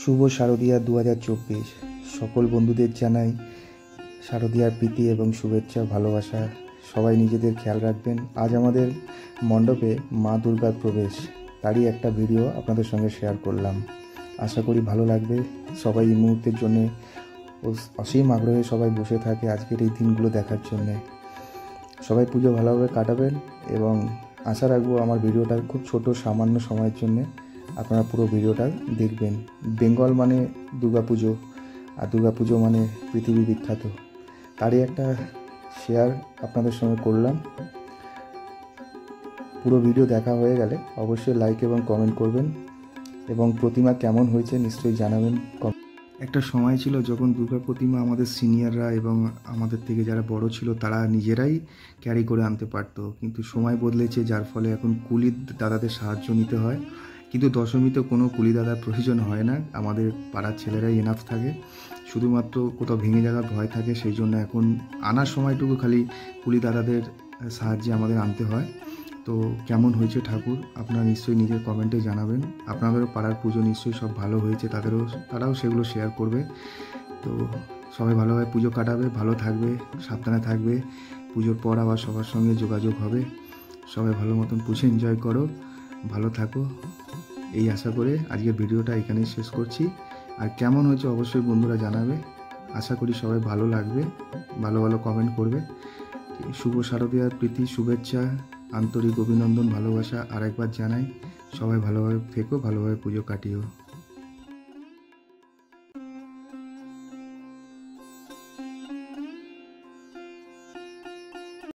শুভ শারদীয়া 2024। সকল বন্ধুদের জানাই শারদীয়ার প্রীতি এবং শুভেচ্ছা ভালোবাসা। সবাই নিজেদের খেয়াল রাখবেন। আজ আমাদের মণ্ডপে মা দুর্গার প্রবেশ, তারই একটা ভিডিও আপনাদের সঙ্গে শেয়ার করলাম। আশা করি ভালো লাগবে। সবাই এই মুহূর্তের জন্য অসীম আগ্রহে সবাই বসে থাকে আজকের এই দিনগুলো দেখার জন্যে। সবাই পুজো ভালোভাবে কাটাবেন এবং আশা রাখবো আমার ভিডিওটা খুব ছোট সামান্য সময়ের জন্যে আপনারা পুরো ভিডিওটা দেখবেন। বেঙ্গল মানে দুর্গাপুজো, আর দুর্গাপুজো মানে পৃথিবী বিখ্যাত, তারই একটা শেয়ার আপনাদের সঙ্গে করলাম। পুরো ভিডিও দেখা হয়ে গেলে অবশ্যই লাইক এবং কমেন্ট করবেন এবং প্রতিমা কেমন হয়েছে নিশ্চয়ই জানাবেন। একটা সময় ছিল যখন দুর্গা প্রতিমা আমাদের সিনিয়ররা এবং আমাদের থেকে যারা বড় ছিল তারা নিজেরাই ক্যারি করে আনতে পারতো, কিন্তু সময় বদলেছে, যার ফলে এখন কুলি দাদাদের সাহায্য নিতে হয়। কিন্তু দশমীতে কোনো কুলি দাদার প্রয়োজন হয় না, আমাদের পাড়ার ছেলেরাই এনাফ থাকে। শুধুমাত্র কোথাও ভেঙে যাওয়ার ভয় থাকে, সেই জন্য এখন আনার সময়টুকু খালি কুলি দাদাদের সাহায্যে আমাদের আনতে হয়। তো কেমন হয়েছে ঠাকুর আপনারা নিশ্চয়ই নিজের কমেন্টে জানাবেন। আপনাদেরও পাড়ার পুজো নিশ্চয়ই সব ভালো হয়েছে, তারাও সেগুলো শেয়ার করবে। তো সবাই ভালোভাবে পুজো কাটাবে, ভালো থাকবে, সাবধানে থাকবে। পুজোর পর আবার সবার সঙ্গে যোগাযোগ হবে। সবাই ভালো মতন পুজো এনজয় করো, ভালো থাকো, এই আশা করে আজকের ভিডিওটা এখানেই শেষ করছি। আর কেমন হয়েছে অবশ্যই বন্ধুরা জানাবে। আশা করি সবাই ভালো লাগবে, ভালো ভালো কমেন্ট করবে। শুভ শারদীয়ার প্রীতি শুভেচ্ছা, আন্তরিক অভিনন্দন, ভালোবাসা আরেকবার জানাই। সবাই ভালোভাবে থেকো, ভালোভাবে পুজো কাটিও।